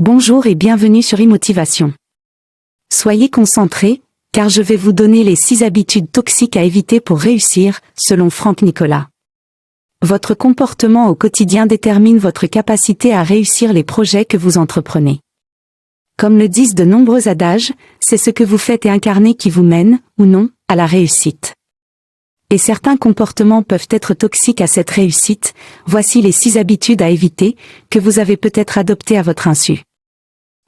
Bonjour et bienvenue sur e-motivation. Soyez concentrés, car je vais vous donner les 6 habitudes toxiques à éviter pour réussir, selon Franck Nicolas. Votre comportement au quotidien détermine votre capacité à réussir les projets que vous entreprenez. Comme le disent de nombreux adages, c'est ce que vous faites et incarnez qui vous mène, ou non, à la réussite. Et certains comportements peuvent être toxiques à cette réussite. Voici les 6 habitudes à éviter, que vous avez peut-être adoptées à votre insu.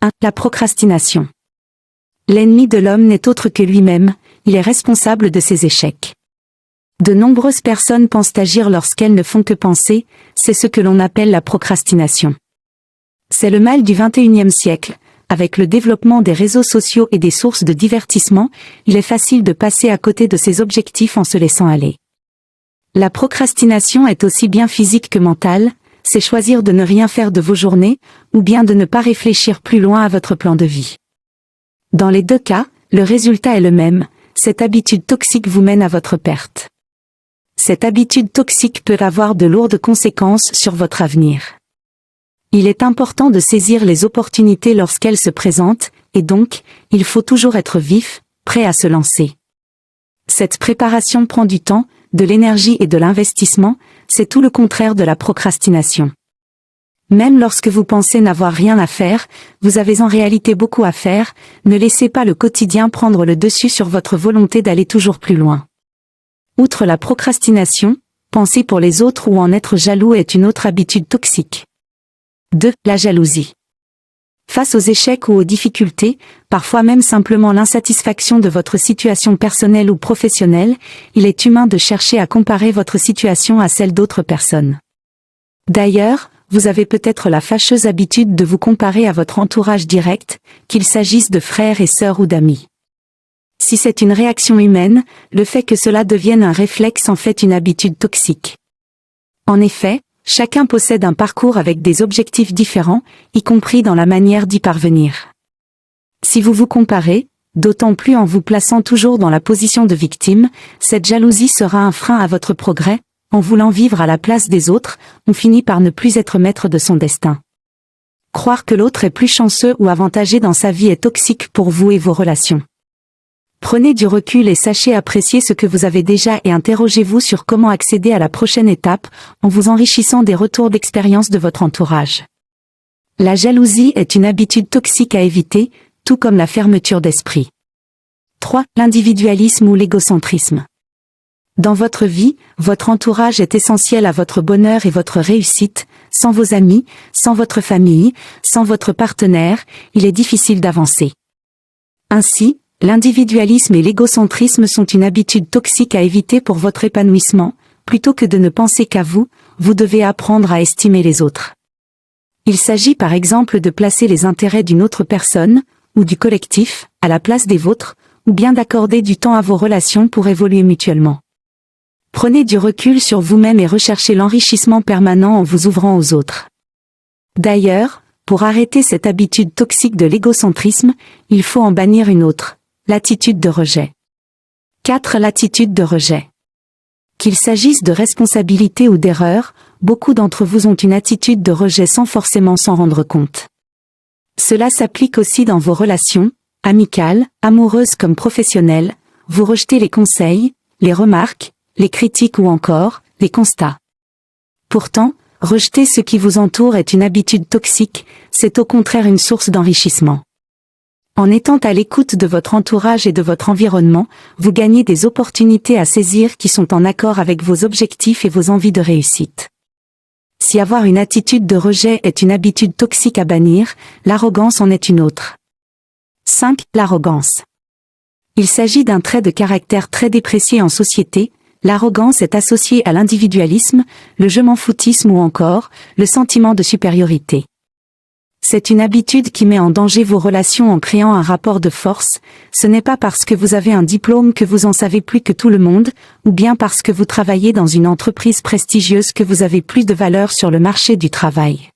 1. La procrastination. L'ennemi de l'homme n'est autre que lui-même, il est responsable de ses échecs. De nombreuses personnes pensent agir lorsqu'elles ne font que penser, c'est ce que l'on appelle la procrastination. C'est le mal du XXIe siècle. Avec le développement des réseaux sociaux et des sources de divertissement, il est facile de passer à côté de ses objectifs en se laissant aller. La procrastination est aussi bien physique que mentale, c'est choisir de ne rien faire de vos journées, ou bien de ne pas réfléchir plus loin à votre plan de vie. Dans les deux cas, le résultat est le même, cette habitude toxique vous mène à votre perte. Cette habitude toxique peut avoir de lourdes conséquences sur votre avenir. Il est important de saisir les opportunités lorsqu'elles se présentent, et donc, il faut toujours être vif, prêt à se lancer. Cette préparation prend du temps, de l'énergie et de l'investissement, c'est tout le contraire de la procrastination. Même lorsque vous pensez n'avoir rien à faire, vous avez en réalité beaucoup à faire, ne laissez pas le quotidien prendre le dessus sur votre volonté d'aller toujours plus loin. Outre la procrastination, penser pour les autres ou en être jaloux est une autre habitude toxique. 2. La jalousie. Face aux échecs ou aux difficultés, parfois même simplement l'insatisfaction de votre situation personnelle ou professionnelle, il est humain de chercher à comparer votre situation à celle d'autres personnes. D'ailleurs, vous avez peut-être la fâcheuse habitude de vous comparer à votre entourage direct, qu'il s'agisse de frères et sœurs ou d'amis. Si c'est une réaction humaine, le fait que cela devienne un réflexe en fait une habitude toxique. En effet, chacun possède un parcours avec des objectifs différents, y compris dans la manière d'y parvenir. Si vous vous comparez, d'autant plus en vous plaçant toujours dans la position de victime, cette jalousie sera un frein à votre progrès. En voulant vivre à la place des autres, on finit par ne plus être maître de son destin. Croire que l'autre est plus chanceux ou avantagé dans sa vie est toxique pour vous et vos relations. Prenez du recul et sachez apprécier ce que vous avez déjà et interrogez-vous sur comment accéder à la prochaine étape, en vous enrichissant des retours d'expérience de votre entourage. La jalousie est une habitude toxique à éviter, tout comme la fermeture d'esprit. 3. L'individualisme ou l'égocentrisme. Dans votre vie, votre entourage est essentiel à votre bonheur et votre réussite. Sans vos amis, sans votre famille, sans votre partenaire, il est difficile d'avancer. Ainsi, l'individualisme et l'égocentrisme sont une habitude toxique à éviter pour votre épanouissement. Plutôt que de ne penser qu'à vous, vous devez apprendre à estimer les autres. Il s'agit par exemple de placer les intérêts d'une autre personne, ou du collectif, à la place des vôtres, ou bien d'accorder du temps à vos relations pour évoluer mutuellement. Prenez du recul sur vous-même et recherchez l'enrichissement permanent en vous ouvrant aux autres. D'ailleurs, pour arrêter cette habitude toxique de l'égocentrisme, il faut en bannir une autre. L'attitude de rejet. 4. L'attitude de rejet. Qu'il s'agisse de responsabilité ou d'erreur, beaucoup d'entre vous ont une attitude de rejet sans forcément s'en rendre compte. Cela s'applique aussi dans vos relations, amicales, amoureuses comme professionnelles, vous rejetez les conseils, les remarques, les critiques ou encore, les constats. Pourtant, rejeter ce qui vous entoure est une habitude toxique, c'est au contraire une source d'enrichissement. En étant à l'écoute de votre entourage et de votre environnement, vous gagnez des opportunités à saisir qui sont en accord avec vos objectifs et vos envies de réussite. Si avoir une attitude de rejet est une habitude toxique à bannir, l'arrogance en est une autre. 5. L'arrogance. Il s'agit d'un trait de caractère très déprécié en société. L'arrogance est associée à l'individualisme, le je m'en foutisme ou encore, le sentiment de supériorité. C'est une habitude qui met en danger vos relations en créant un rapport de force. Ce n'est pas parce que vous avez un diplôme que vous en savez plus que tout le monde, ou bien parce que vous travaillez dans une entreprise prestigieuse que vous avez plus de valeur sur le marché du travail.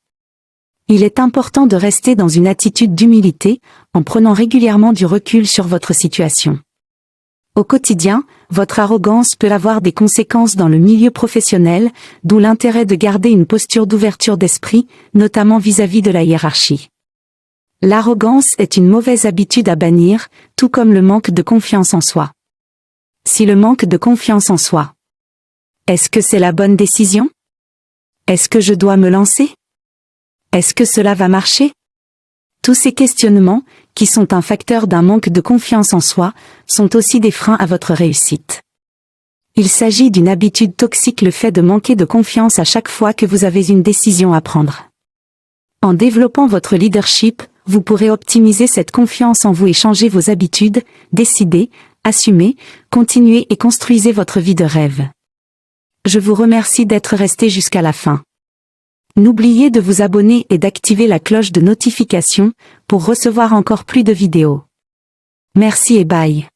Il est important de rester dans une attitude d'humilité, en prenant régulièrement du recul sur votre situation. Au quotidien, votre arrogance peut avoir des conséquences dans le milieu professionnel, d'où l'intérêt de garder une posture d'ouverture d'esprit, notamment vis-à-vis de la hiérarchie. L'arrogance est une mauvaise habitude à bannir, tout comme le manque de confiance en soi. Si le manque de confiance en soi. Est-ce que c'est la bonne décision? Est-ce que je dois me lancer? Est-ce que cela va marcher? Tous ces questionnements, qui sont un facteur d'un manque de confiance en soi, sont aussi des freins à votre réussite. Il s'agit d'une habitude toxique, le fait de manquer de confiance à chaque fois que vous avez une décision à prendre. En développant votre leadership, vous pourrez optimiser cette confiance en vous et changer vos habitudes, décider, assumer, continuer et construisez votre vie de rêve. Je vous remercie d'être resté jusqu'à la fin. N'oubliez de vous abonner et d'activer la cloche de notification pour recevoir encore plus de vidéos. Merci et bye.